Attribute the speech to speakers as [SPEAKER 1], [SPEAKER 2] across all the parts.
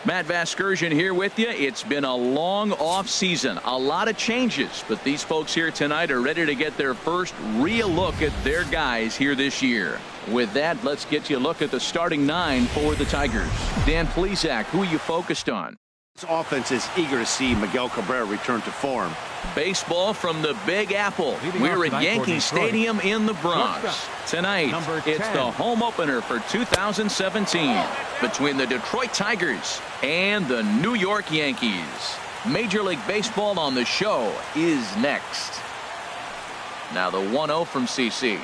[SPEAKER 1] Matt Vasgersian here with you. It's been a long off season, a lot of changes, but these folks here tonight are ready to get their first real look at their guys here this year. With that, let's get you a look at the starting 9 for the Tigers. Dan Plesac, who are you focused on?
[SPEAKER 2] This offense is eager to see Miguel Cabrera return to form.
[SPEAKER 1] Baseball from the Big Apple. We're at Yankee Stadium in the Bronx. Tonight, it's the home opener for 2017 between the Detroit Tigers and the New York Yankees. Major League Baseball on the show is next. Now the 1-0 from CC.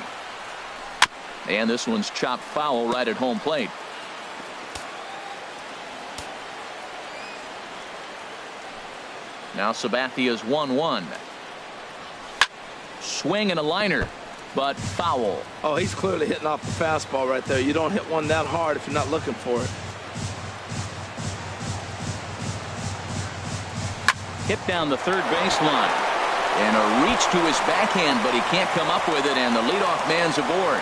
[SPEAKER 1] And this one's chopped foul right at home plate. Now Sabathia's 1-1. Swing and a liner, but foul.
[SPEAKER 3] Oh, he's clearly hitting off the fastball right there. You don't hit one that hard if you're not looking for it.
[SPEAKER 1] Hit down the third baseline. And a reach to his backhand, but he can't come up with it, and the leadoff man's aboard.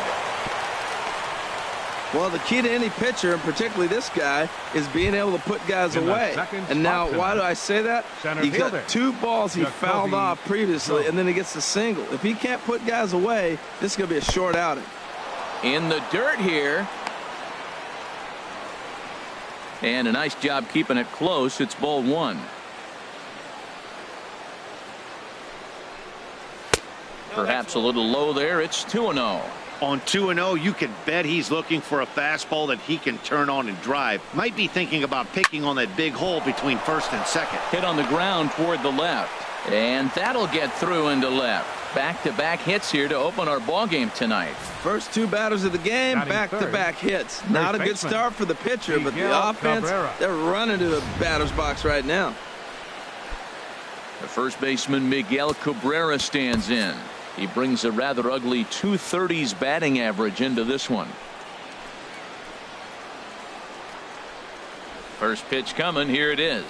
[SPEAKER 3] Well, the key to any pitcher, and particularly this guy, is being able to put guys away. And now, why do I say that? He got 2 balls he fouled off previously, and then he gets a single. If he can't put guys away, this is going to be a short outing.
[SPEAKER 1] In the dirt here. And a nice job keeping it close. It's ball 1. Perhaps a little low there. It's 2-0.
[SPEAKER 2] On 2-0, you can bet he's looking for a fastball that he can turn on and drive. Might be thinking about picking on that big hole between first and second.
[SPEAKER 1] Hit on the ground toward the left. And that'll get through into left. Back-to-back hits here to open our ball game tonight.
[SPEAKER 3] First 2 batters of the game, back-to-back hits. Not a good start for the pitcher, but the offense, they're running to the batter's box right now.
[SPEAKER 1] The first baseman Miguel Cabrera stands in. He brings a rather ugly 230s batting average into this one. First pitch coming. Here it is.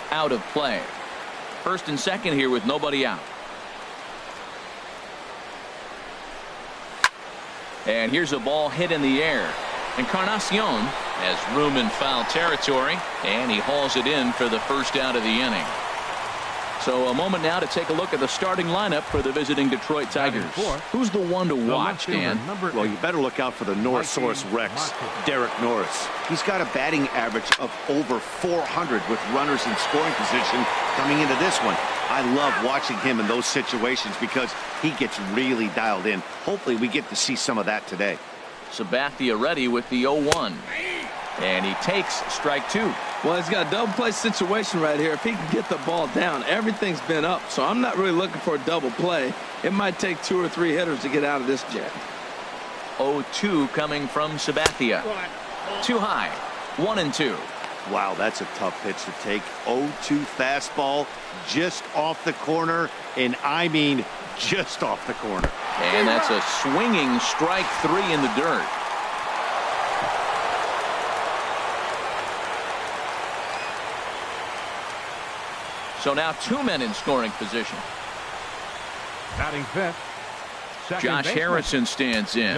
[SPEAKER 1] Out of play. First and second here with nobody out. And here's a ball hit in the air. Encarnacion has room in foul territory, and he hauls it in for the first out of the inning. So a moment now to take a look at the starting lineup for the visiting Detroit Tigers. Who's the one to watch, Dan?
[SPEAKER 2] Well, you better look out for the Norrisaurus Rex, Derek Norris. He's got a batting average of over 400 with runners in scoring position coming into this one. I love watching him in those situations because he gets really dialed in. Hopefully we get to see some of that today.
[SPEAKER 1] Sabathia ready with the 0-1. And he takes strike 2.
[SPEAKER 3] Well, he's got a double play situation right here. If he can get the ball down, everything's been up. So I'm not really looking for a double play. It might take 2 or 3 hitters to get out of this jam.
[SPEAKER 1] 0-2 coming from Sabathia. Too high. 1-2.
[SPEAKER 2] Wow, that's a tough pitch to take. 0-2 fastball just off the corner, and I mean just off the corner.
[SPEAKER 1] And that's a swinging strike 3 in the dirt. So now 2 men in scoring position.
[SPEAKER 4] Batting fifth.
[SPEAKER 1] Josh Harrison stands in.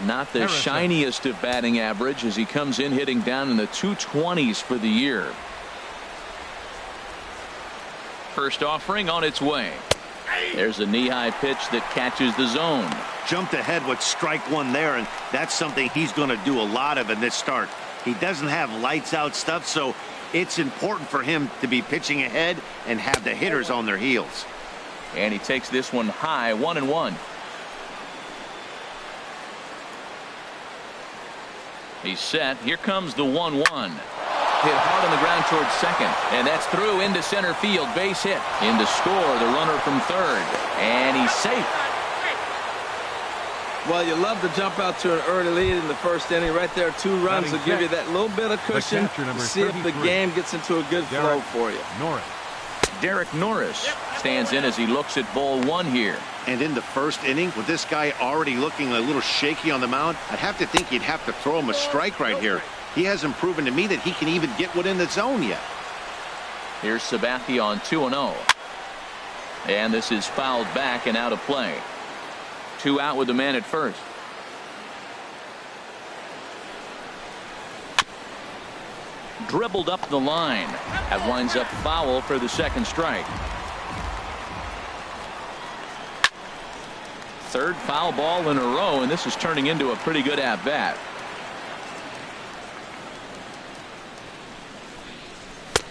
[SPEAKER 1] Not the shiniest of batting average as he comes in hitting down in the 220s for the year. First offering on its way. There's a knee-high pitch that catches the zone.
[SPEAKER 2] Jumped ahead with strike 1 there, and that's something he's going to do a lot of in this start. He doesn't have lights out stuff, so it's important for him to be pitching ahead and have the hitters on their heels.
[SPEAKER 1] And he takes this one high. 1-1. He's set. Here comes the 1-1. Hit hard on the ground towards second, and that's through into center field. Base hit. In to score the runner from third, and he's safe.
[SPEAKER 3] Well, you love to jump out to an early lead in the first inning. Right there, 2 runs will give you that little bit of cushion to see if the game gets into a good flow for you.
[SPEAKER 1] Derek Norris stands in as he looks at ball 1 here.
[SPEAKER 2] And in the first inning, with this guy already looking a little shaky on the mound, I'd have to think you'd have to throw him a strike right here. He hasn't proven to me that he can even get within the zone yet.
[SPEAKER 1] Here's Sabathia on 2-0. And this is fouled back and out of play. 2 out with the man at first. dribbled up the line. That winds up foul for the second strike. Third foul ball in a row, and this is turning into a pretty good at-bat.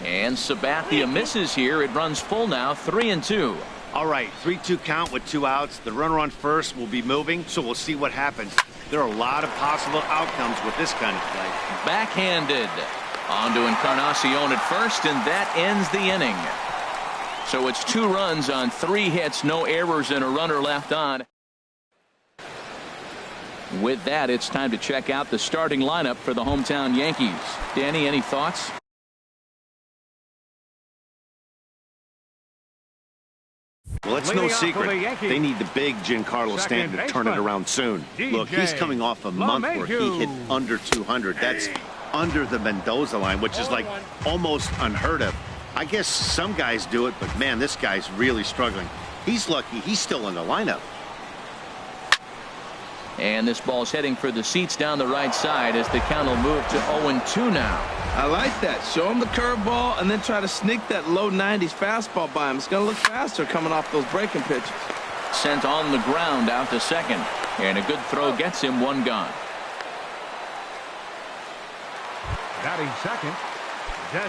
[SPEAKER 1] And Sabathia misses here. It runs full now, 3-2.
[SPEAKER 2] All right, 3-2 count with 2 outs. The runner on first will be moving, so we'll see what happens. There are a lot of possible outcomes with this kind of play.
[SPEAKER 1] Backhanded. On to Encarnacion at first, and that ends the inning. So it's 2 runs on 3 hits, no errors, and a runner left on. With that, it's time to check out the starting lineup for the hometown Yankees. Danny, any thoughts?
[SPEAKER 2] Well, it's no secret. They need the big Giancarlo Stanton to turn it around soon. Look, he's coming off a month where he hit under 200. That's under the Mendoza line, which is like almost unheard of. I guess some guys do it, but man, this guy's really struggling. He's lucky he's still in the lineup.
[SPEAKER 1] And this ball's heading for the seats down the right side as the count will move to 0-2 now.
[SPEAKER 3] I like that. Show him the curveball and then try to sneak that low 90s fastball by him. It's going to look faster coming off those breaking pitches.
[SPEAKER 1] Sent on the ground out to second. And a good throw gets him 1 gone.
[SPEAKER 4] Batting second.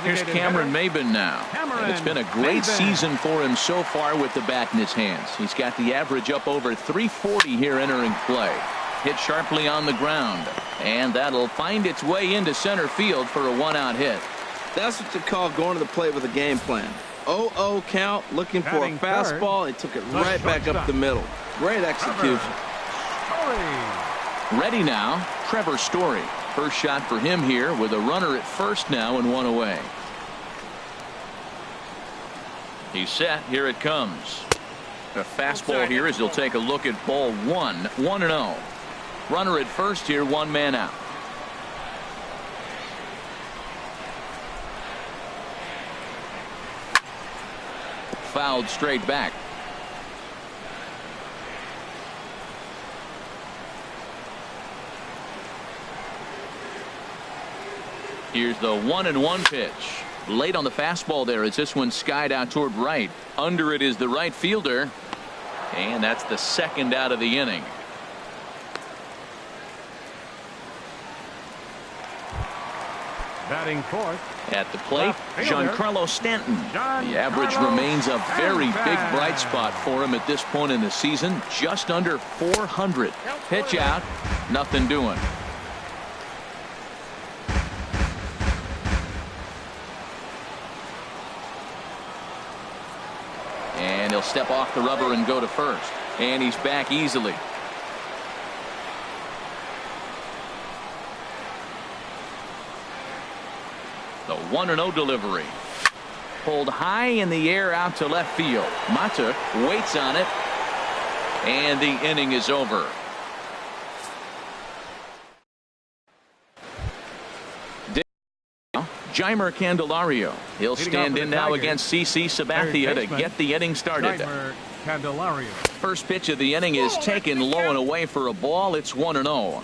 [SPEAKER 1] Here's Cameron Maybin now. And it's been a great season for him so far with the bat in his hands. He's got the average up over 340 here entering play. Hit sharply on the ground. And that'll find its way into center field for a 1-out hit.
[SPEAKER 3] That's what you call going to the plate with a game plan. 0-0 count, looking for a fastball. He took it right back up the middle. Great execution.
[SPEAKER 1] Ready now, Trevor Story. First shot for him here with a runner at first now and 1 away. He's set. Here it comes. A fastball here as he'll take a look at ball 1. 1-0. Runner at first here, 1 man out. Fouled straight back. Here's the 1-1 pitch. Late on the fastball there as this one skied out toward right. Under it is the right fielder. And that's the 2nd out of the inning.
[SPEAKER 4] Batting fourth.
[SPEAKER 1] At the plate, Giancarlo Stanton. The average remains a very big bright spot for him at this point in the season. Just under 400. Pitch out. Nothing doing. And he'll step off the rubber and go to first. And he's back easily. The 1-0 delivery. Pulled high in the air out to left field. Mata waits on it. And the inning is over. Jeimer Candelario. He'll stand in now against CC Sabathia to get the inning started. First pitch of the inning is taken low and away for a ball. It's 1-0.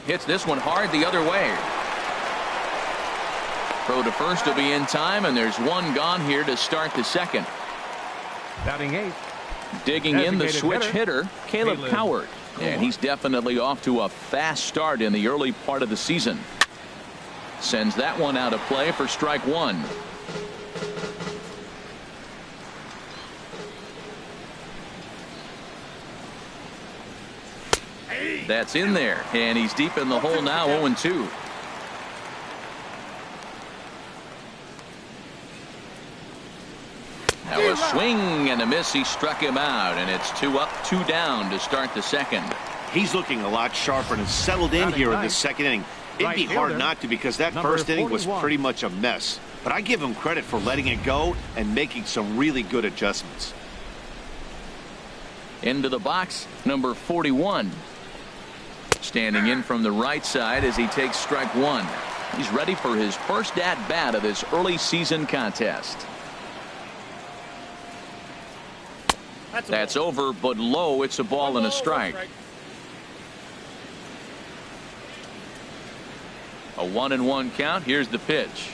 [SPEAKER 1] Hits this one hard the other way. Throw to first will be in time, and there's 1 gone here to start the second.
[SPEAKER 4] Batting 8.
[SPEAKER 1] Digging in the switch hitter, Caleb Coward. And he's definitely off to a fast start in the early part of the season. Sends that one out of play for strike 1. That's in there, and he's deep in the hole now, 0-2. Now a swing and a miss. He struck him out, and it's 2 up, 2 down to start the second.
[SPEAKER 2] He's looking a lot sharper and settled in here in the second inning. It'd be hard not to, because that first inning was pretty much a mess. But I give him credit for letting it go and making some really good adjustments.
[SPEAKER 1] Into the box, number 41. Standing in from the right side as he takes strike 1. He's ready for his first at-bat of this early season contest. That's over, but low. It's a ball and a strike. A 1-1 count. Here's the pitch.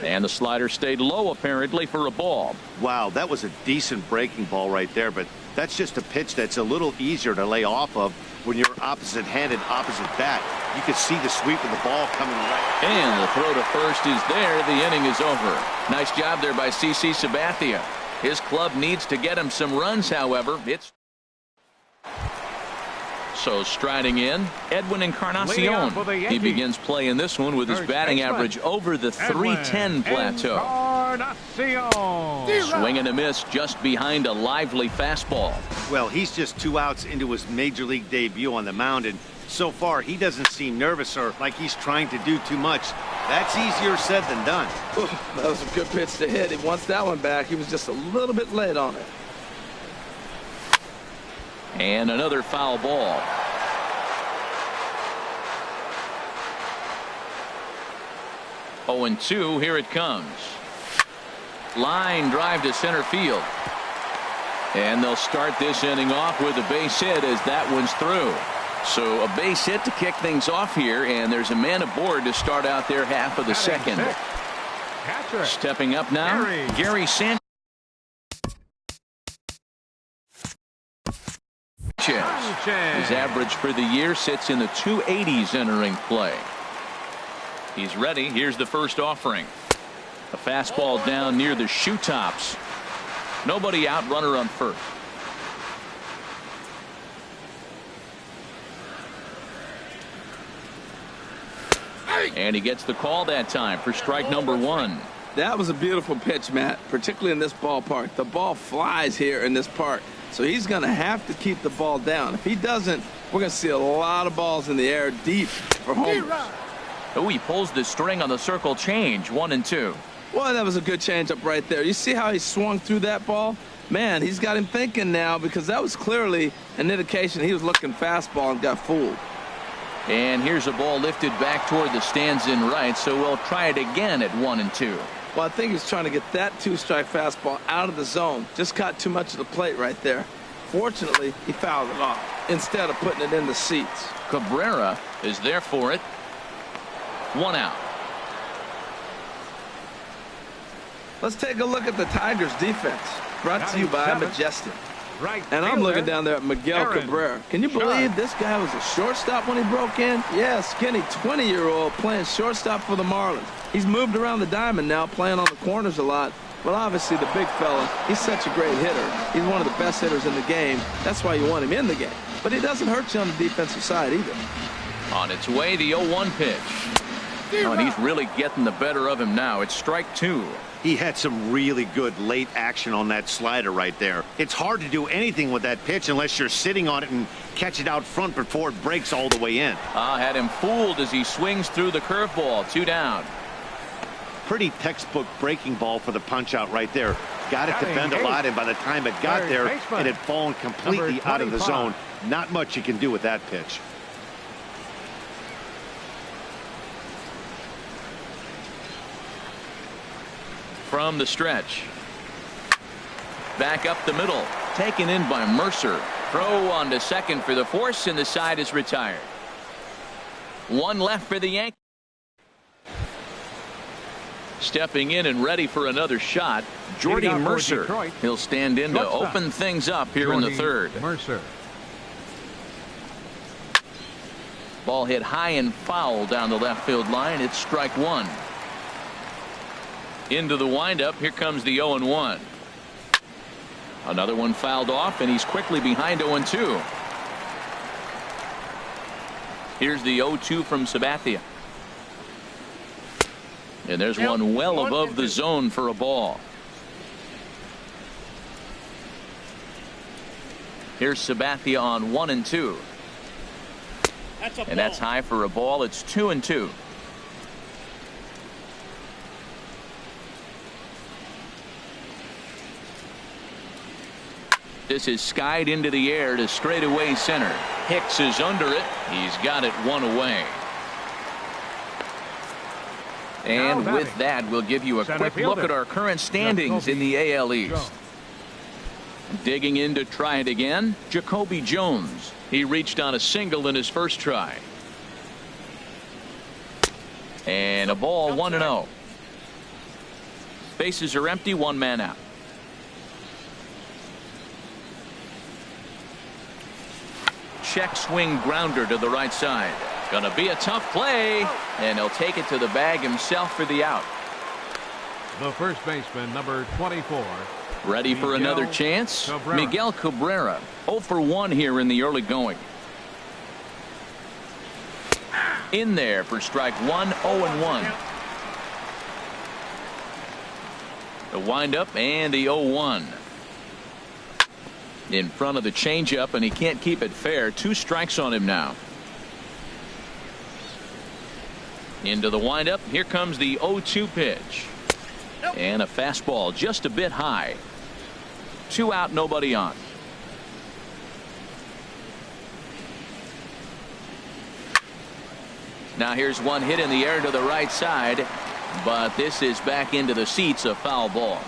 [SPEAKER 1] And the slider stayed low apparently for a ball.
[SPEAKER 2] Wow, that was a decent breaking ball right there, but that's just a pitch that's a little easier to lay off of when you're opposite-handed, opposite bat. You could see the sweep of the ball coming right.
[SPEAKER 1] And the throw to first is there. The inning is over. Nice job there by CC Sabathia. His club needs to get him some runs, however. So striding in, Edwin Encarnacion. He begins play in this one with his batting average over the 310 plateau. Swing and a miss just behind a lively fastball.
[SPEAKER 2] Well, he's just 2 outs into his major league debut on the mound, and so far he doesn't seem nervous or like he's trying to do too much. That's easier said than done.
[SPEAKER 3] Ooh, that was a good pitch to hit. He wants that one back. He was just a little bit late on it.
[SPEAKER 1] And another foul ball. Oh, and 2. Here it comes. Line drive to center field. And they'll start this inning off with a base hit as that one's through. So a base hit to kick things off here, and there's a man aboard to start out their half of the second. Stepping up now, Gary Sanchez. His average for the year sits in the 280s entering play. He's ready. Here's the first offering. A fastball down near the shoe tops. Nobody out, runner on first. And he gets the call that time for strike number 1.
[SPEAKER 3] That was a beautiful pitch, Matt, particularly in this ballpark. The ball flies here in this park. So he's going to have to keep the ball down. If he doesn't, we're going to see a lot of balls in the air deep for homers.
[SPEAKER 1] Oh, he pulls the string on the circle change. 1 and 2.
[SPEAKER 3] Boy, that was a good changeup right there. You see how he swung through that ball? Man, he's got him thinking now, because that was clearly an indication he was looking fastball and got fooled.
[SPEAKER 1] And here's a ball lifted back toward the stands in right, so we'll try it again at 1 and 2.
[SPEAKER 3] Well, I think he's trying to get that 2-strike fastball out of the zone. Just caught too much of the plate right there. Fortunately, he fouled it off instead of putting it in the seats.
[SPEAKER 1] Cabrera is there for it. 1 out.
[SPEAKER 3] Let's take a look at the Tigers defense. Brought to you by Majestic. And I'm looking down there at Miguel Cabrera. Can you believe this guy was a shortstop when he broke in? Yeah, skinny 20-year-old playing shortstop for the Marlins. He's moved around the diamond now, playing on the corners a lot. But obviously the big fella, he's such a great hitter. He's one of the best hitters in the game. That's why you want him in the game. But he doesn't hurt you on the defensive side either.
[SPEAKER 1] On its way, the 0-1 pitch. Oh, and he's really getting the better of him now. It's strike 2.
[SPEAKER 2] He had some really good late action on that slider right there. It's hard to do anything with that pitch unless you're sitting on it and catch it out front before it breaks all the way in.
[SPEAKER 1] Had him fooled as he swings through the curveball. 2 down.
[SPEAKER 2] Pretty textbook breaking ball for the punch out right there. Got it to bend a lot, and by the time it got there, it had fallen completely out of the zone. Not much you can do with that pitch.
[SPEAKER 1] From the stretch. Back up the middle. Taken in by Mercer. Throw on to second for the force, and the side is retired. 1 left for the Yankees. Stepping in and ready for another shot, Jordy Mercer. He'll stand in to open things up here in the third.
[SPEAKER 4] Mercer.
[SPEAKER 1] Ball hit high and foul down the left field line. It's strike 1. Into the windup. Here comes the 0-1. Another one fouled off, and he's quickly behind 0-2. Here's the 0-2 from Sabathia. And there's one well above the zone for a ball. Here's Sabathia on 1-2. And that's high for a ball. It's 2-2. This is skied into the air to straightaway center. Hicks is under it. He's got it 1 away. And with that, we'll give you a quick look at our current standings in the AL East. Digging in to try it again, Jacoby Jones. He reached on a single in his first try. And a ball 1-0. Bases are empty, one man out. Check swing grounder to the right side. Gonna be a tough play, and he'll take it to the bag himself for the out.
[SPEAKER 4] The first baseman, number 24.
[SPEAKER 1] Ready for another chance? Miguel Cabrera. 0 for 1 here in the early going. In there for strike 1, 0-1. The windup and the 0-1. In front of the changeup, and he can't keep it fair. 2 strikes on him now. Into the windup. Here comes the 0-2 pitch. And a fastball just a bit high. 2 out, nobody on. Now here's one hit in the air to the right side, but this is back into the seats, a foul ball.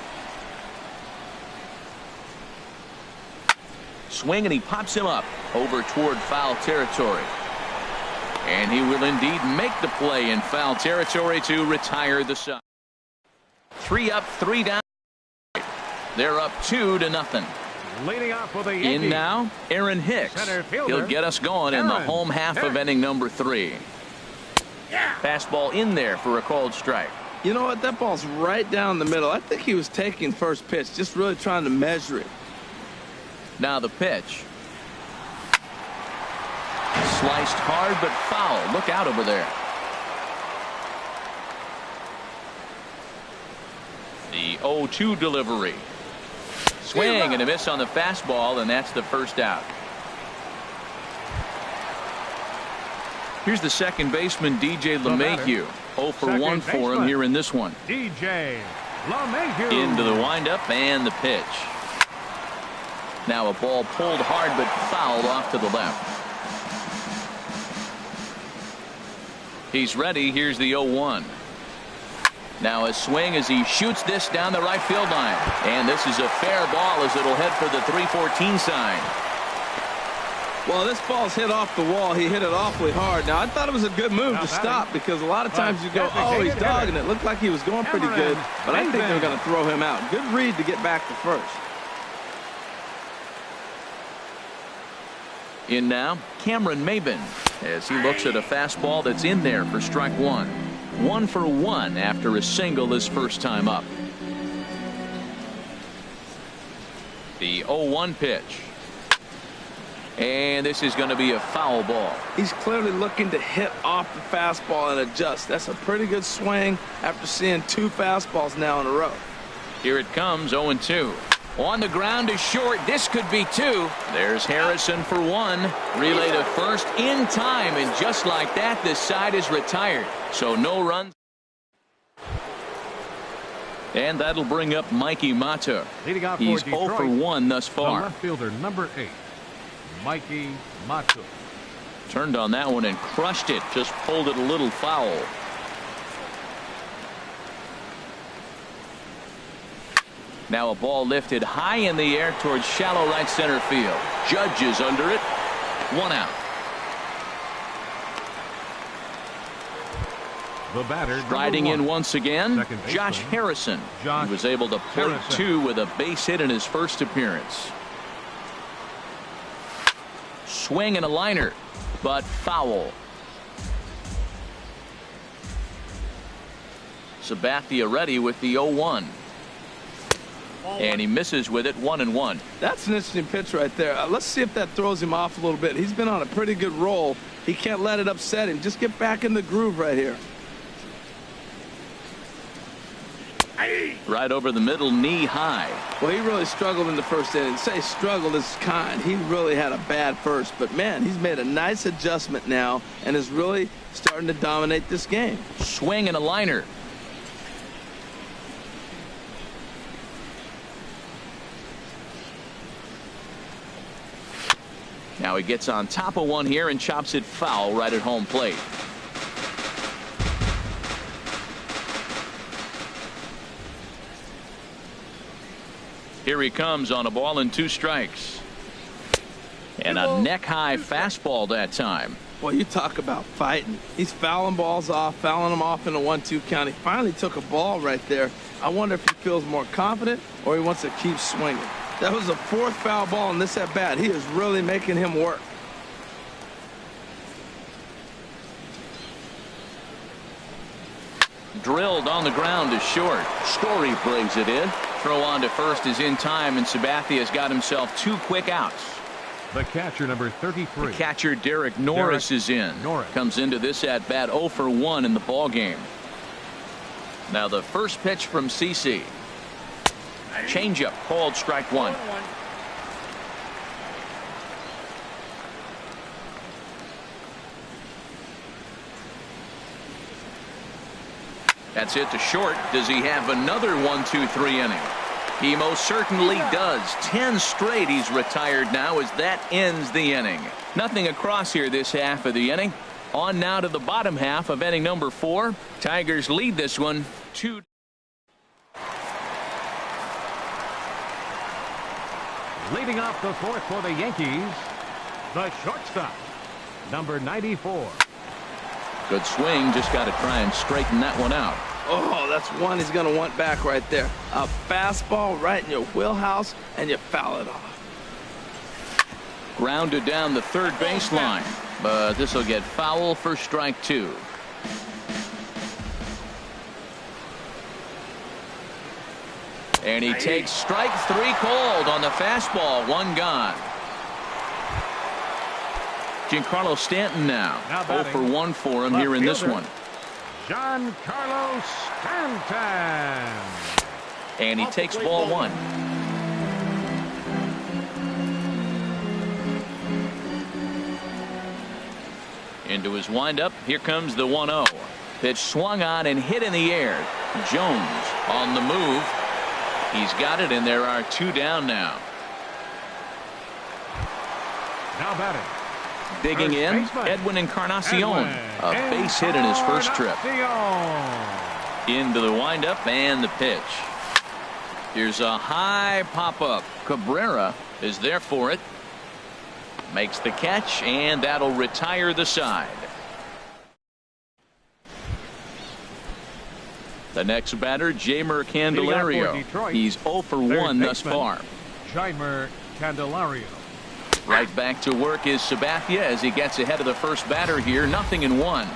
[SPEAKER 1] Swing, and he pops him up over toward foul territory. And he will indeed make the play in foul territory to retire the side. 3 up, 3 down. They're up 2-0.
[SPEAKER 4] Leading off with the Yankees.
[SPEAKER 1] In now, Aaron Hicks. He'll get us going in the home half of inning number 3. Fastball in there for a called strike.
[SPEAKER 3] You know what? That ball's right down the middle. I think he was taking first pitch, just really trying to measure it.
[SPEAKER 1] Now the pitch. Sliced hard but foul. Look out over there. The 0-2 delivery. Swing and a miss on the fastball, and that's the first out. Here's the second baseman, DJ LeMahieu. 0 for 1 for him here in this one.
[SPEAKER 4] DJ LeMahieu.
[SPEAKER 1] Into the windup and the pitch. Now a ball pulled hard but fouled off to the left. He's ready. Here's the 0-1. Now a swing as he shoots this down the right field line. And this is a fair ball as it'll head for the 314 sign.
[SPEAKER 3] Well, this ball's hit off the wall. He hit it awfully hard. Now, I thought it was a good move to stop, because a lot of times you go, oh, he's dogging it. Looked like he was going pretty good, but I think they're going to throw him out. Good read to get back to first.
[SPEAKER 1] In now, Cameron Maybin, as he looks at a fastball that's in there for strike 1. 1 for 1 after a single his first time up. The 0-1 pitch. And this is going to be a foul ball.
[SPEAKER 3] He's clearly looking to hit off the fastball and adjust. That's a pretty good swing after seeing 2 fastballs now in a row.
[SPEAKER 1] Here it comes, 0-2. On the ground is short. This could be 2. There's Harrison for 1. Relay to first in time, and just like that, this side is retired. So no runs. And that'll bring up Mikey Mata. He's 0 for 1 thus far.
[SPEAKER 4] The left fielder, number 8, Mikey Mata.
[SPEAKER 1] Turned on that one and crushed it. Just pulled it a little foul. Now a ball lifted high in the air towards shallow right center field. Judge is under it. 1 out.
[SPEAKER 4] The batter,
[SPEAKER 1] striding in once again,
[SPEAKER 4] Second
[SPEAKER 1] Josh Harrison. He was able to plate 2 with a base hit in his first appearance. Swing and a liner, but foul. Sabathia ready with the 0-1. And he misses with it, 1-1.
[SPEAKER 3] That's an interesting pitch right there. Let's see if that throws him off a little bit. He's been on a pretty good roll. He can't let it upset him. Just get back in the groove right here.
[SPEAKER 1] Right over the middle, knee high.
[SPEAKER 3] Well, he really struggled in the first inning. Say struggled is kind. He really had a bad first. But, man, he's made a nice adjustment now and is really starting to dominate this game.
[SPEAKER 1] Swing and a liner. Now he gets on top of one here and chops it foul right at home plate. Here he comes on a ball and 2 strikes. And a neck-high fastball that time.
[SPEAKER 3] Boy, you talk about fighting. He's fouling balls off, fouling them off in a 1-2 count. He finally took a ball right there. I wonder if he feels more confident or he wants to keep swinging. That was the 4th foul ball in this at-bat. He is really making him work.
[SPEAKER 1] Drilled on the ground is short. Story brings it in. Throw on to first is in time, and Sabathia has got himself 2 quick outs.
[SPEAKER 4] The catcher, number 33.
[SPEAKER 1] The catcher, Derek Norris, is in. Comes into this at bat 0 for 1 in the ball game. Now the first pitch from CC. Changeup called strike 1. That's it to short. Does he have another 1-2-3 inning? He most certainly does. 10 straight he's retired now as that ends the inning. Nothing across here this half of the inning. On now to the bottom half of inning number 4. Tigers lead this one 2.
[SPEAKER 4] Leading off the 4th for the Yankees, the shortstop, number 94.
[SPEAKER 1] Good swing. Just got to try and straighten that one out.
[SPEAKER 3] Oh, that's one he's going to want back right there. A fastball right in your wheelhouse, and you foul it off.
[SPEAKER 1] Grounded down the third baseline, but this will get foul for strike 2. And he takes strike 3 called on the fastball. 1 gone. Giancarlo Stanton now 0 for 1 for him here in this one.
[SPEAKER 4] Giancarlo Stanton.
[SPEAKER 1] And he takes ball 1. Into his windup. Here comes the 1-0. Pitch swung on and hit in the air. Jones on the move. He's got it, and there are 2 down now.
[SPEAKER 4] Now batting.
[SPEAKER 1] Digging in, Edwin Encarnacion. A base hit in his first trip. Into the windup and the pitch. Here's a high pop-up. Cabrera is there for it. Makes the catch, and that'll retire the side. The next batter, Jeimer Candelario. He's 0 for 1 thus far.
[SPEAKER 4] Jeimer Candelario.
[SPEAKER 1] Right back to work is Sabathia as he gets ahead of the first batter here. 0-1.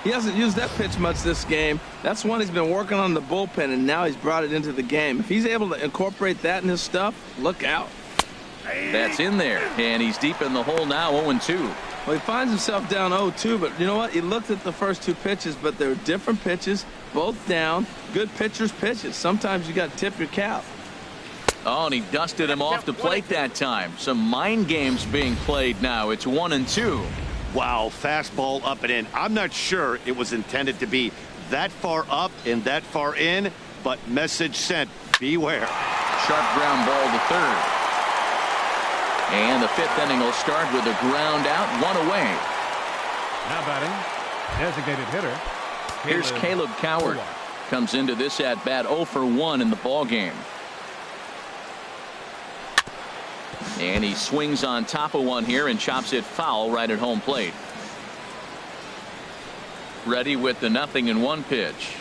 [SPEAKER 3] He hasn't used that pitch much this game. That's one he's been working on the bullpen, and now he's brought it into the game. If he's able to incorporate that in his stuff, look out.
[SPEAKER 1] That's in there, and he's deep in the hole now, 0-2.
[SPEAKER 3] Well, he finds himself down 0-2, but you know what? He looked at the first 2 pitches, but they were different pitches, both down. Good pitchers' pitches. Sometimes you got to tip your cap.
[SPEAKER 1] Oh, and he dusted him off the plate that time. Some mind games being played now. It's 1-2.
[SPEAKER 2] Wow, fastball up and in. I'm not sure it was intended to be that far up and that far in, but message sent. Beware.
[SPEAKER 1] Sharp ground ball to third. And the 5th inning will start with a ground out, 1 away.
[SPEAKER 4] Now batting, designated hitter.
[SPEAKER 1] Here's Caleb Coward. Comes into this at bat 0 for 1 in the ball game. And he swings on top of one here and chops it foul right at home plate. Ready with the 0-1 pitch.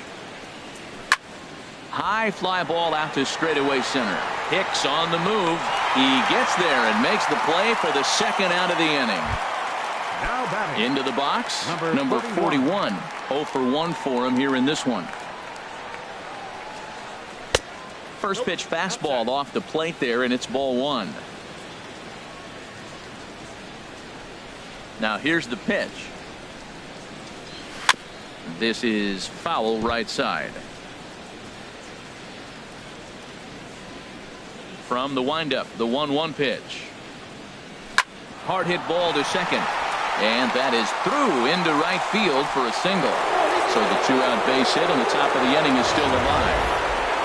[SPEAKER 1] High fly ball out to straightaway center. Hicks on the move. He gets there and makes the play for the 2nd out of the inning.
[SPEAKER 4] Now batting.
[SPEAKER 1] Into the box, number 41. 0 for 1 for him here in this one. First pitch fastball off the plate there, and it's ball 1. Now here's the pitch. This is foul right side. From the windup, the 1-1 pitch. Hard hit ball to second. And that is through into right field for a single. So the 2-out base hit on the top of the inning is still alive.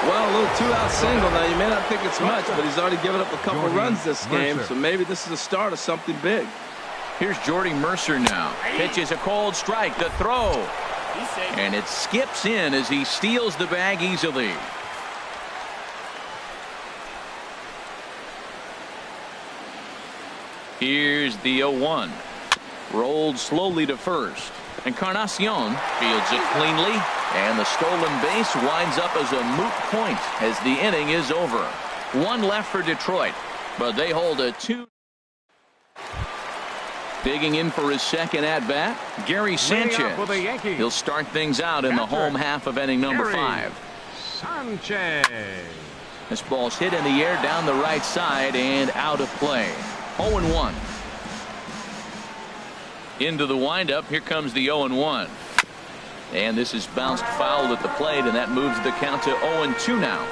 [SPEAKER 3] Well, a little 2-out single. Now, you may not think it's much, but he's already given up a couple runs this game. So maybe this is the start of something big.
[SPEAKER 1] Here's Jordy Mercer now. Pitches a cold strike. The throw. And it skips in as he steals the bag easily. Here's the 0-1. Rolled slowly to first. Encarnacion fields it cleanly, and the stolen base winds up as a moot point as the inning is over. One left for Detroit, but they hold a 2. Digging in for his second at-bat, Gary Sanchez. He'll start things out in the home half of inning number 5.
[SPEAKER 4] Sanchez.
[SPEAKER 1] This ball's hit in the air down the right side and out of play. 0-1. Into the windup. Here comes the 0-1. And this is bounced foul at the plate, and that moves the count to 0-2 now.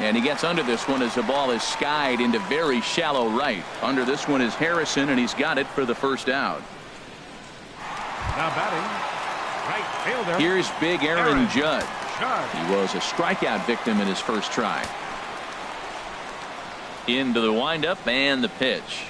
[SPEAKER 1] And he gets under this one as the ball is skied into very shallow right. Under this one is Harrison, and he's got it for the first out.
[SPEAKER 4] Now batting, right fielder.
[SPEAKER 1] Here's big Aaron Judge. He was a strikeout victim in his first try. Into the windup and the pitch.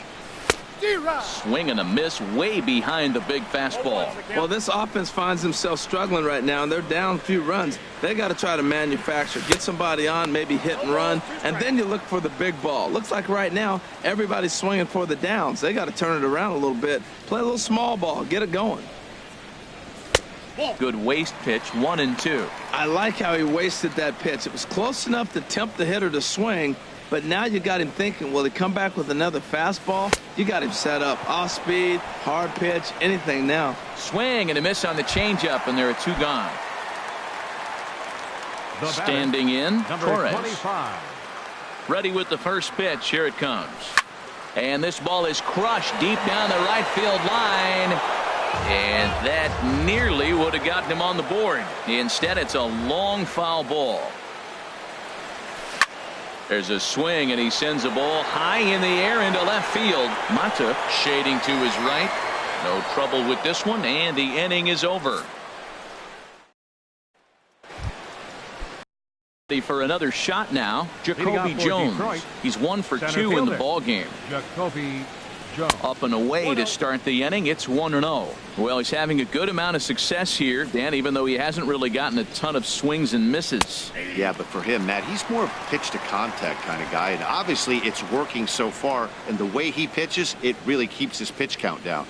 [SPEAKER 1] Swing and a miss way behind the big fastball.
[SPEAKER 3] Well, this offense finds themselves struggling right now, and they're down a few runs. They got to try to manufacture, get somebody on, maybe hit and run, and then you look for the big ball. Looks like right now everybody's swinging for the downs. They got to turn it around a little bit, play a little small ball, get it going.
[SPEAKER 1] Good waste pitch, 1-2.
[SPEAKER 3] I like how he wasted that pitch. It was close enough to tempt the hitter to swing, but now you got him thinking, will he come back with another fastball? You got him set up. Off speed, hard pitch, anything now.
[SPEAKER 1] Swing and a miss on the changeup, and there are 2 gone. Standing in, Torres.
[SPEAKER 4] 25.
[SPEAKER 1] Ready with the first pitch. Here it comes. And this ball is crushed deep down the right field line. And that nearly would have gotten him on the board. Instead, it's a long foul ball. There's a swing, and he sends a ball high in the air into left field. Mata shading to his right. No trouble with this one, and the inning is over. Ready for another shot now, Jacoby Jones. He's 1 for 2 in the ball game.
[SPEAKER 4] Jacoby Jones.
[SPEAKER 1] Up and away to start the inning. It's 1-0. Well, he's having a good amount of success here, Dan, even though he hasn't really gotten a ton of swings and misses.
[SPEAKER 2] Yeah, but for him, Matt, he's more of a pitch to contact kind of guy, and obviously it's working so far, and the way he pitches, it really keeps his pitch count down.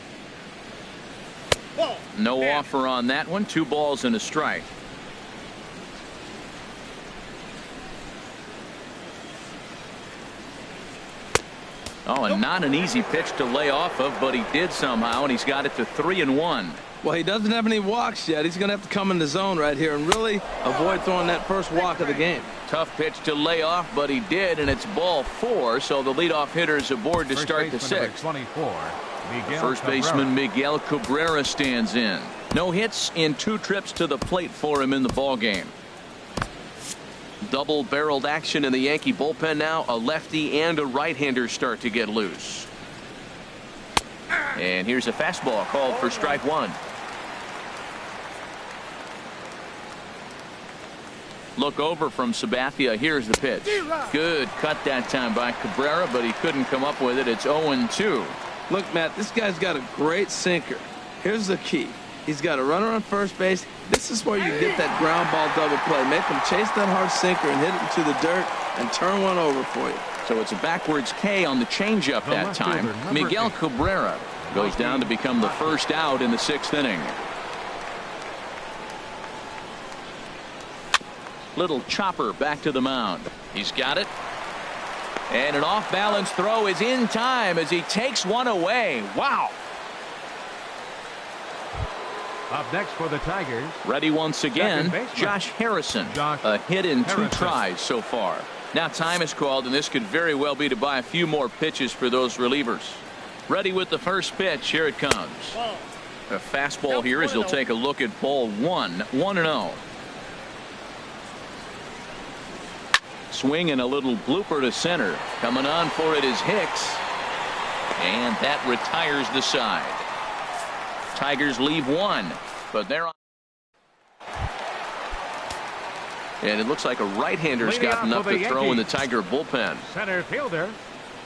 [SPEAKER 1] No offer on that one. 2 balls and a strike. Oh, and not an easy pitch to lay off of, but he did somehow, and he's got it to 3-1.
[SPEAKER 3] Well, he doesn't have any walks yet. He's going to have to come in the zone right here and really avoid throwing that first walk of the game.
[SPEAKER 1] Tough pitch to lay off, but he did, and it's ball 4, so the leadoff hitter is aboard to start the 6th.
[SPEAKER 4] 24,
[SPEAKER 1] First baseman Miguel Cabrera stands in. No hits in 2 trips to the plate for him in the ball game. Double-barreled action in the Yankee bullpen now. A lefty and a right-hander start to get loose. And here's a fastball called for strike 1. Look over from Sabathia. Here's the pitch. Good cut that time by Cabrera, but he couldn't come up with it. It's 0-2.
[SPEAKER 3] Look, Matt, this guy's got a great sinker. Here's the key. He's got a runner on first base. This is where you get that ground ball double play. Make him chase that hard sinker and hit it into the dirt and turn one over for you.
[SPEAKER 1] So it's a backwards K on the changeup that time. Miguel Cabrera goes down to become the first out in the 6th inning. Little chopper back to the mound. He's got it. And an off-balance throw is in time as he takes one away. Wow.
[SPEAKER 4] Up next for the Tigers.
[SPEAKER 1] Ready once again, Josh Harrison. A hit in 2 tries so far. Now time is called, and this could very well be to buy a few more pitches for those relievers. Ready with the first pitch. Here it comes. A fastball here as he'll take a look at ball 1. 1-0. Swing and a little blooper to center. Coming on for it is Hicks. And that retires the side. Tigers leave 1, but they're on. And it looks like a right-hander's got enough to throw in the Tiger bullpen.
[SPEAKER 4] Center fielder,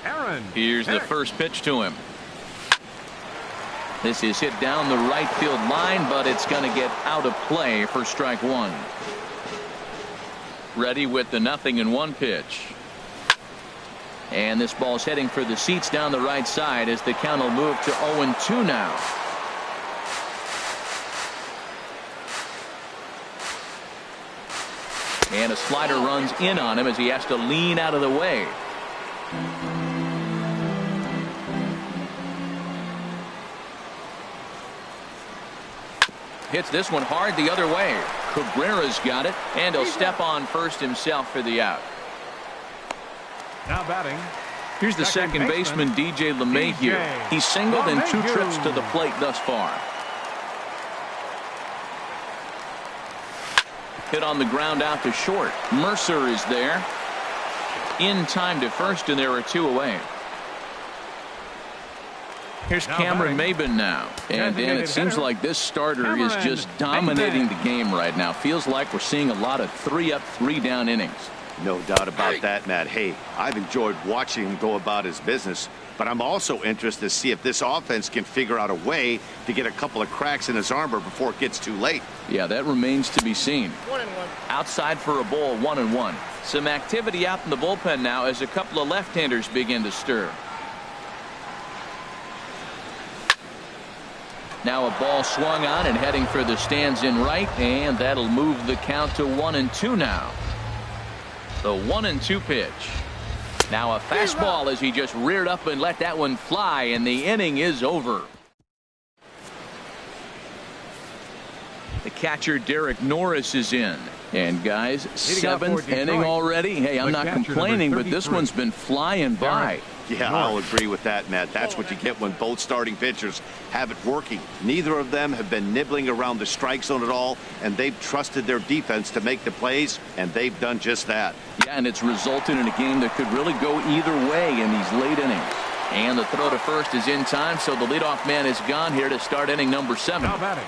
[SPEAKER 4] Aaron.
[SPEAKER 1] Here's the first pitch to him. This is hit down the right field line, but it's going to get out of play for strike 1. Ready with the 0-1 pitch. And this ball's heading for the seats down the right side as the count will move to 0-2 now. And a slider runs in on him as he has to lean out of the way. Hits this one hard the other way. Cabrera's got it, and he'll step on first himself for the out.
[SPEAKER 4] Now batting.
[SPEAKER 1] Here's the second baseman, DJ LeMahieu. He's singled in 2 trips to the plate thus far. Hit on the ground out to short. Mercer is there. In time to first, and there are 2 away. Here's Cameron Maybin now. And Dan, it seems like this starter is just dominating the game right now. Feels like we're seeing a lot of 3-up, 3-down innings.
[SPEAKER 2] No doubt about that, Matt. Hey, I've enjoyed watching him go about his business, but I'm also interested to see if this offense can figure out a way to get a couple of cracks in his armor before it gets too late.
[SPEAKER 1] Yeah, that remains to be seen.
[SPEAKER 5] 1-1.
[SPEAKER 1] Outside for a ball, 1-1. Some activity out in the bullpen now as a couple of left-handers begin to stir. Now a ball swung on and heading for the stands in right, and that'll move the count to 1-2 now. The 1-2 pitch. Now a fastball as he just reared up and let that one fly, and the inning is over. The catcher Derek Norris is in. And guys, 7th inning already. Hey, I'm not complaining, but this one's been flying by.
[SPEAKER 2] Yeah, I'll agree with that, Matt. That's what you get when both starting pitchers have it working. Neither of them have been nibbling around the strike zone at all, and they've trusted their defense to make the plays, and they've done just that.
[SPEAKER 1] Yeah, and it's resulted in a game that could really go either way in these late innings. And the throw to first is in time, so the leadoff man is gone here to start inning number 7.
[SPEAKER 4] Now batting.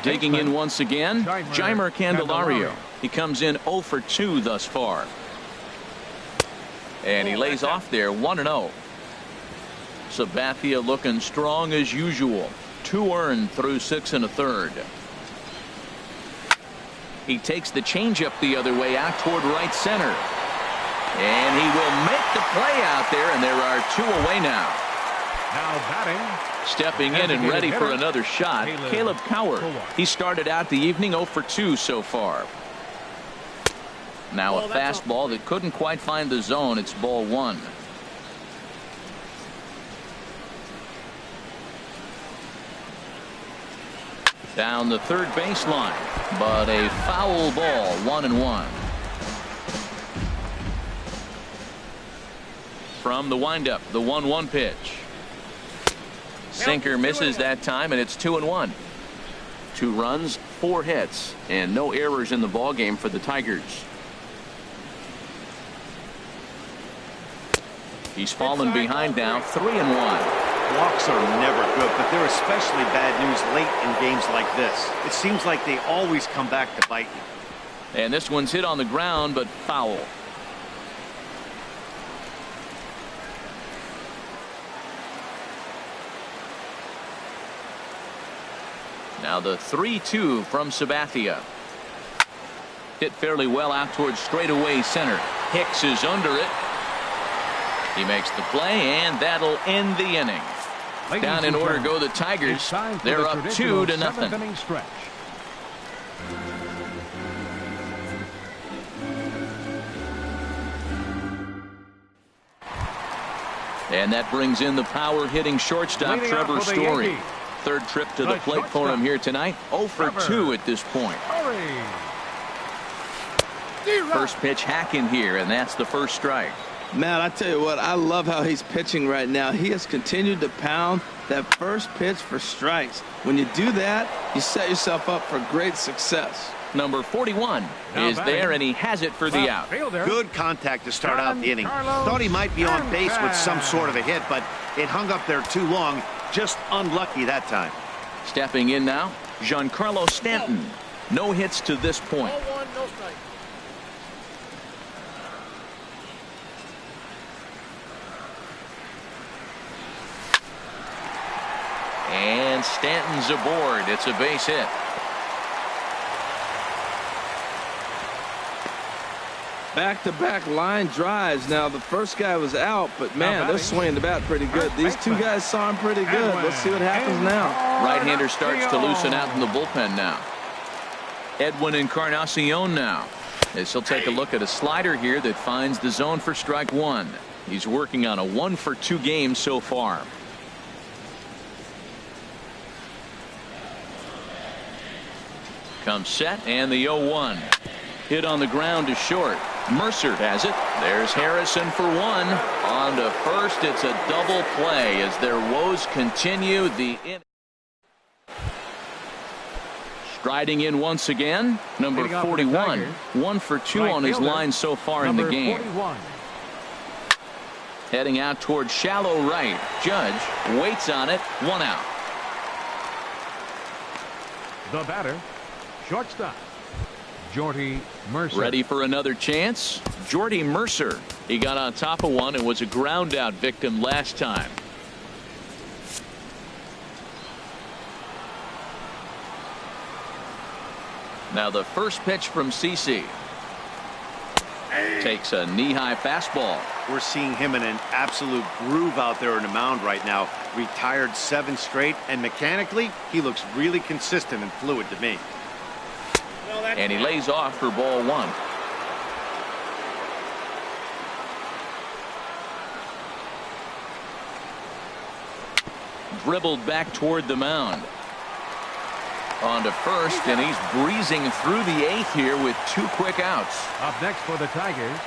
[SPEAKER 1] Digging in once again, Jeimer Candelario. He comes in 0 for 2 thus far. And he lays off there, 1-0. Sabathia looking strong as usual. 2 earned through 6 1/3. He takes the changeup the other way out toward right center. And he will make the play out there, and there are 2 away now.
[SPEAKER 4] Now batting.
[SPEAKER 1] Stepping in and ready for another shot, Caleb Coward. He started out the evening 0 for 2 so far. Now a fastball that couldn't quite find the zone. It's ball 1. Down the third baseline, but a foul ball, 1-1. From the windup, the 1-1 pitch. Sinker misses that time, and it's 2-1. 2 runs, 4 hits, and no errors in the ballgame for the Tigers. He's fallen behind now, 3-1.
[SPEAKER 2] Walks are never good, but they're especially bad news late in games like this. It seems like they always come back to bite you.
[SPEAKER 1] And this one's hit on the ground, but foul. Now the 3-2 from Sabathia. Hit fairly well out towards straightaway center. Hicks is under it. He makes the play, and that'll end the inning. Down in order go the Tigers. They're up 2-0. And that brings in the power hitting shortstop Trevor Story. Third trip to the plate for him here tonight. 0 for 2 at this point. First pitch hacking here, and that's the first strike.
[SPEAKER 3] Matt, I tell you what, I love how he's pitching right now. He has continued to pound that first pitch for strikes. When you do that, you set yourself up for great success.
[SPEAKER 1] Number 41 is there, and he has it for the out.
[SPEAKER 2] Good contact to start out the inning. Thought he might be on base with some sort of a hit, but it hung up there too long. Just unlucky that time.
[SPEAKER 1] Stepping in now, Giancarlo Stanton. No hits to this point.
[SPEAKER 5] No strike.
[SPEAKER 1] And Stanton's aboard. It's a base hit.
[SPEAKER 3] Back-to-back line drives. Now, the first guy was out, but, man, they're swinging the bat pretty good. These two guys saw him pretty good. Let's see what happens now.
[SPEAKER 1] Right-hander starts to loosen out in the bullpen now. Edwin Encarnacion now, as he'll take a look at a slider here that finds the zone for strike one. He's working on a 1-for-2 game so far. Comes set, and the 0-1. Hit on the ground to short. Mercer has it. There's Harrison for one. On to first. It's a double play as their woes continue. Striding in once again, number 41. 1-for-2 on his line so far in the game.
[SPEAKER 4] 41.
[SPEAKER 1] Heading out toward shallow right. Judge waits on it. 1 out.
[SPEAKER 4] The batter, shortstop, Jordy Mercer.
[SPEAKER 1] Ready for another chance? Jordy Mercer. He got on top of one and was a ground out victim last time. Now the first pitch from CC. Takes a knee-high fastball.
[SPEAKER 2] We're seeing him in an absolute groove out there in the mound right now. Retired 7 straight, and mechanically, he looks really consistent and fluid to me.
[SPEAKER 1] And he lays off for ball one. Dribbled back toward the mound. On to first, and he's breezing through the 8th here with 2 quick outs.
[SPEAKER 4] Up next for the Tigers,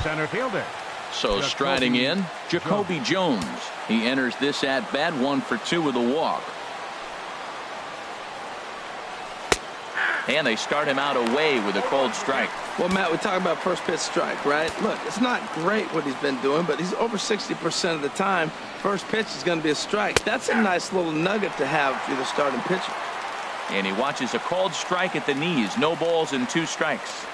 [SPEAKER 4] center fielder.
[SPEAKER 1] So striding in, Jacoby Jones. He enters this at bat 1-for-2 with a walk. And they start him out away with a cold strike.
[SPEAKER 3] Well, Matt, we talk about first pitch strike, right? Look, it's not great what he's been doing, but he's over 60% of the time. First pitch is going to be a strike. That's a nice little nugget to have if you're the starting pitcher.
[SPEAKER 1] And he watches a called strike at the knees. No balls and 2 strikes.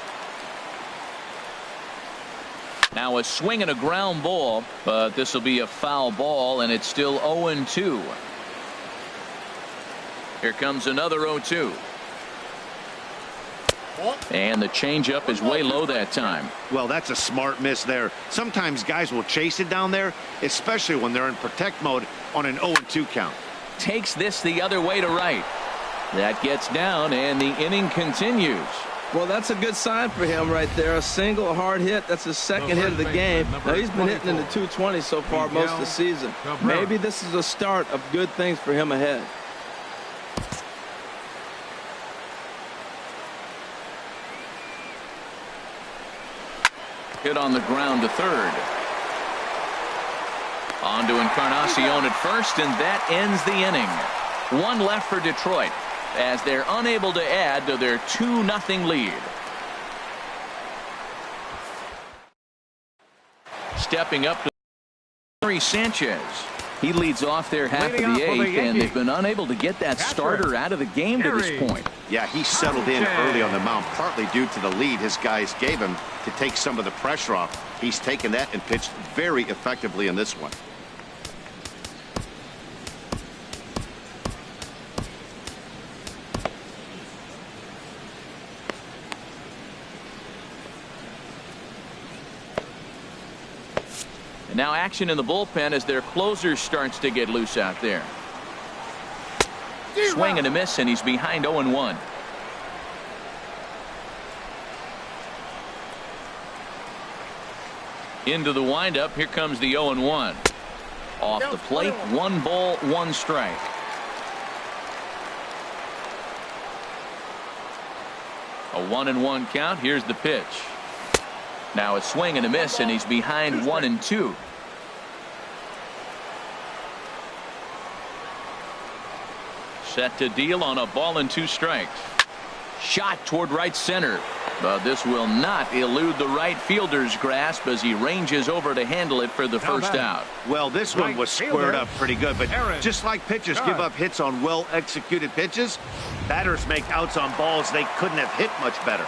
[SPEAKER 1] Now a swing and a ground ball, but this will be a foul ball, and it's still 0-2. Here comes another 0-2. And the changeup is way low that time.
[SPEAKER 2] Well, that's a smart miss there. Sometimes guys will chase it down there, especially when they're in protect mode on an 0-2 count.
[SPEAKER 1] Takes this the other way to right. That gets down, and the inning continues.
[SPEAKER 3] Well, that's a good sign for him right there. A single, a hard hit. That's his second hit of the game. Now, he's been hitting in the 220 so far most of the season. Maybe this is a start of good things for him ahead.
[SPEAKER 1] Hit on the ground to third. On to Encarnacion at first, and that ends the inning. 1 left for Detroit as they're unable to add to their 2-0 lead. Stepping up to Henry Sanchez. He leads off their half of the 8th, and they've been unable to get that starter out of the game to this point.
[SPEAKER 2] Yeah, he settled in early on the mound, partly due to the lead his guys gave him to take some of the pressure off. He's taken that and pitched very effectively in this one.
[SPEAKER 1] Now action in the bullpen as their closer starts to get loose out there. Swing and a miss, and he's behind 0-1. Into the windup. Here comes the 0-1. Off the plate, 1 ball, 1 strike. A 1-1 count. Here's the pitch. Now a swing and a miss, and he's behind 1-2. Set to deal on a ball and 2 strikes. Shot toward right center, but this will not elude the right fielder's grasp as he ranges over to handle it for the first out.
[SPEAKER 2] Well, this one was squared up pretty good, but just like pitchers give up hits on well-executed pitches, batters make outs on balls they couldn't have hit much better.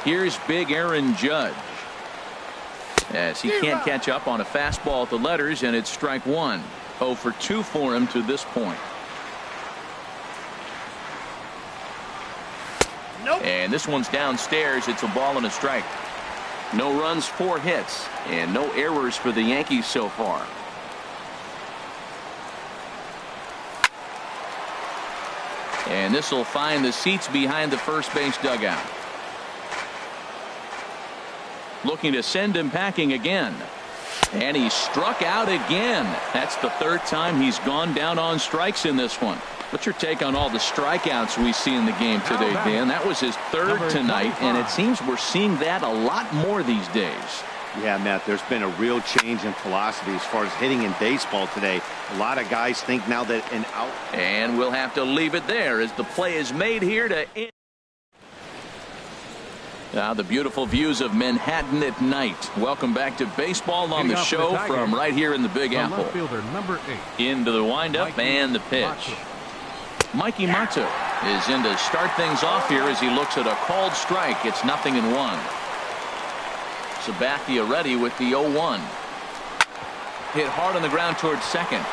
[SPEAKER 1] Here's big Aaron Judge, as he can't catch up on a fastball at the letters, and it's strike 1. 0-for-2 for him to this point. And this one's downstairs. It's a ball and a strike. No runs, 4 hits, and no errors for the Yankees so far. And this will find the seats behind the first base dugout. Looking to send him packing again. And he struck out again. That's the 3rd time he's gone down on strikes in this one. What's your take on all the strikeouts we see in the game today, Dan? That was his 3rd tonight, and it seems we're seeing that a lot more these days.
[SPEAKER 2] Yeah, Matt, there's been a real change in philosophy as far as hitting in baseball today. A lot of guys think now that an out.
[SPEAKER 1] And we'll have to leave it there as the play is made here to end. Now the beautiful views of Manhattan at night. Welcome back to baseball on the show from right here in the Big Apple.
[SPEAKER 4] Number 8.
[SPEAKER 1] Into the windup and the pitch. Mikey Mato is in to start things off here as he looks at a called strike. It's 0-1. Sabathia ready with the 0-1. Hit hard on the ground towards second.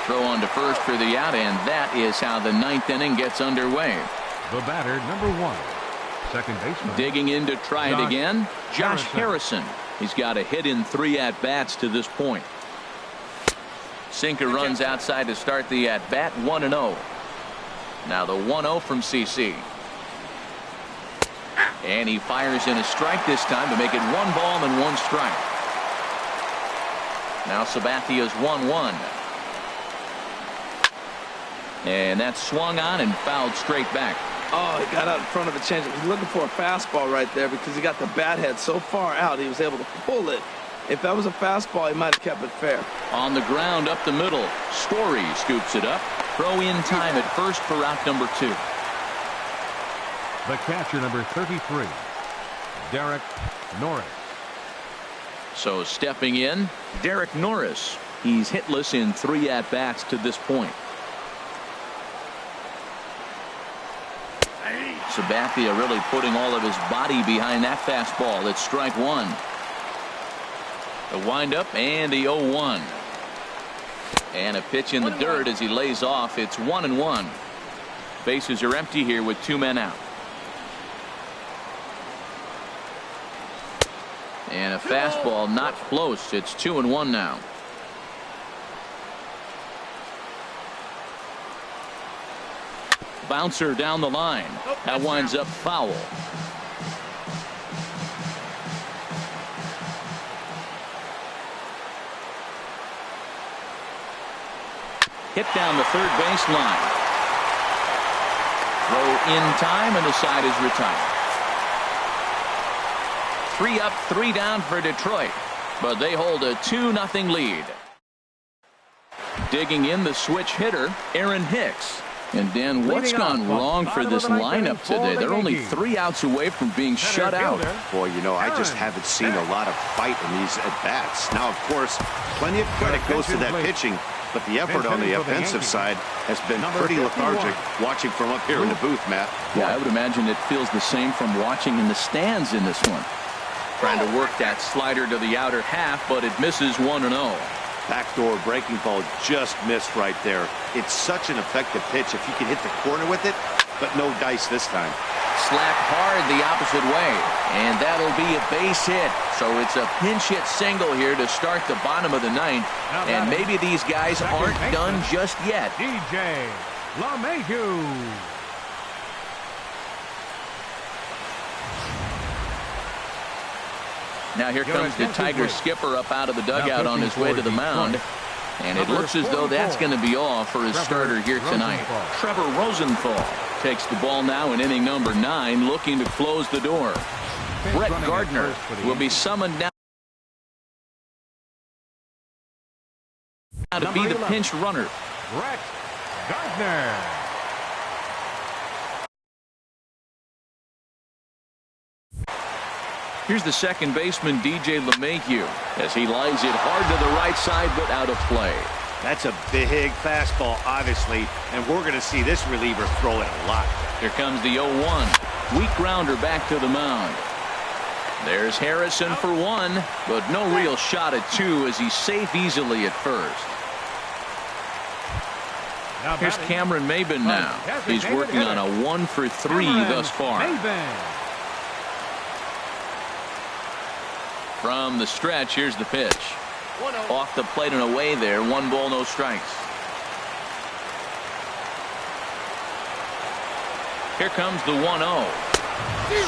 [SPEAKER 1] Throw on to first for the out, and that is how the 9th inning gets underway.
[SPEAKER 4] The batter, number 1, second baseman.
[SPEAKER 1] Digging in to try it again, Josh Harrison. He's got a hit in 3 at-bats to this point. Sinker runs outside to start the at-bat, 1-0. Now the 1-0 from CC. And he fires in a strike this time to make it 1 ball and 1 strike. Now Sabathia's 1-1. And that's swung on and fouled straight back.
[SPEAKER 3] Oh, he got out in front of the changeup. He's looking for a fastball right there because he got the bat head so far out he was able to pull it. If that was a fastball, he might have kept it fair.
[SPEAKER 1] On the ground up the middle. Story scoops it up. Throw in time at first for out number 2.
[SPEAKER 4] The catcher, number 33, Derek Norris.
[SPEAKER 1] So stepping in, Derek Norris. He's hitless in 3 at-bats to this point. Sabathia really putting all of his body behind that fastball. It's strike 1. The windup and the 0-1. And a pitch in the dirt as he lays off. It's 1-1. Bases are empty here with 2 men out. And a fastball not close. It's 2-1 now. Bouncer down the line. That winds up foul. Hit down the third base line. Throw in time and the side is retired. 3 up, 3 down for Detroit, but they hold a 2-0 lead. Digging in the switch hitter, Aaron Hicks. And Dan, what's gone wrong for this lineup today? They're only 3 outs away from being shut out.
[SPEAKER 2] Boy, you know, I just haven't seen a lot of fight in these at-bats. Now, of course, plenty of credit goes to that pitching, but the effort on the offensive side has been pretty lethargic watching from up here in the booth, Matt.
[SPEAKER 1] Yeah, I would imagine it feels the same from watching in the stands in this one. Trying to work that slider to the outer half, but it misses 1-0.
[SPEAKER 2] Backdoor breaking ball just missed right there. It's such an effective pitch if you can hit the corner with it, but no dice this time.
[SPEAKER 1] Slapped hard the opposite way, and that'll be a base hit. So it's a pinch hit single here to start the bottom of the 9th, and maybe these guys aren't done just yet.
[SPEAKER 4] DJ LeMahieu.
[SPEAKER 1] Now here comes the Tigers skipper up out of the dugout on his way to the mound. And it looks as though that's going to be all for his starter here tonight. Trevor Rosenthal takes the ball now in inning number 9, looking to close the door. Brett Gardner will be summoned now to be the pinch runner.
[SPEAKER 4] Brett Gardner.
[SPEAKER 1] Here's the second baseman, DJ LeMahieu, as he lines it hard to the right side, but out of play.
[SPEAKER 2] That's a big fastball, obviously, and we're going to see this reliever throw it a lot.
[SPEAKER 1] Here comes the 0-1. Weak grounder back to the mound. There's Harrison for 1, but no real shot at 2 as he's safe easily at first. Here's Cameron Maben now. He's working on a 1 for 3 thus far. From the stretch, here's the pitch. Off the plate and away there. 1 ball, no strikes. Here comes the 1-0.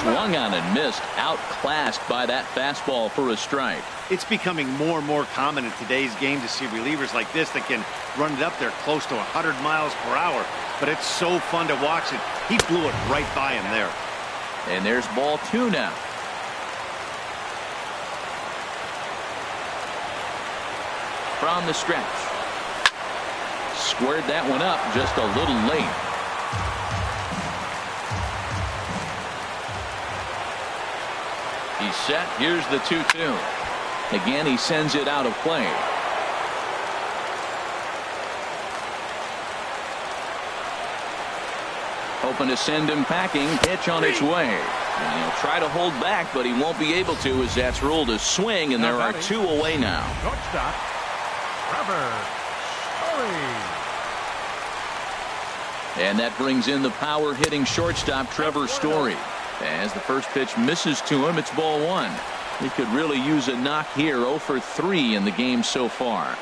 [SPEAKER 1] Swung on and missed. Outclassed by that fastball for a strike.
[SPEAKER 2] It's becoming more and more common in today's game to see relievers like this that can run it up there close to 100 miles per hour. But it's so fun to watch it. He blew it right by him there.
[SPEAKER 1] And there's ball 2 now. From the stretch. Squared that one up just a little late. He's set. Here's the 2-2. Again, he sends it out of play. Hoping to send him packing. Pitch on its way. And he'll try to hold back, but he won't be able to, as that's ruled a swing, and there are 2 away now.
[SPEAKER 4] Shortstop, Trevor Story.
[SPEAKER 1] And that brings in the power hitting shortstop Trevor Story. As the first pitch misses to him, it's ball 1. He could really use a knock here. 0 for 3 in the game so far.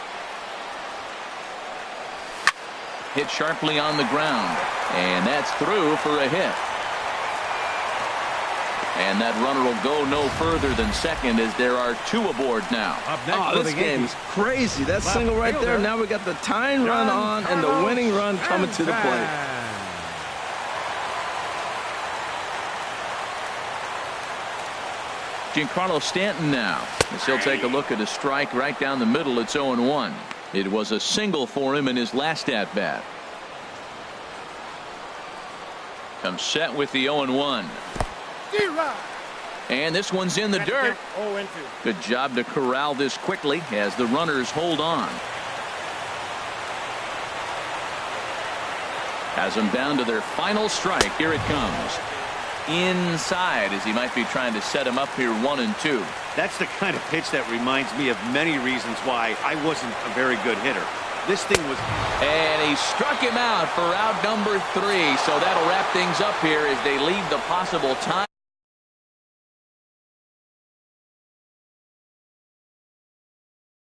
[SPEAKER 1] Hit sharply on the ground, and that's through for a hit. And that runner will go no further than second, as there are 2 aboard now.
[SPEAKER 3] Oh, this game is crazy. That single right there. Now we got the tying run on and the winning run coming to the plate.
[SPEAKER 1] Giancarlo Stanton now, as he'll take a look at a strike right down the middle. It's 0-1. It was a single for him in his last at bat. Comes set with the 0-1. And this one's in the dirt. Good job to corral this quickly as the runners hold on. Has them down to their final strike. Here it comes. Inside, as he might be trying to set him up here 1-2.
[SPEAKER 2] That's the kind of pitch that reminds me of many reasons why I wasn't a very good hitter. This thing was...
[SPEAKER 1] And he struck him out for out number 3. So that'll wrap things up here as they leave the possible time.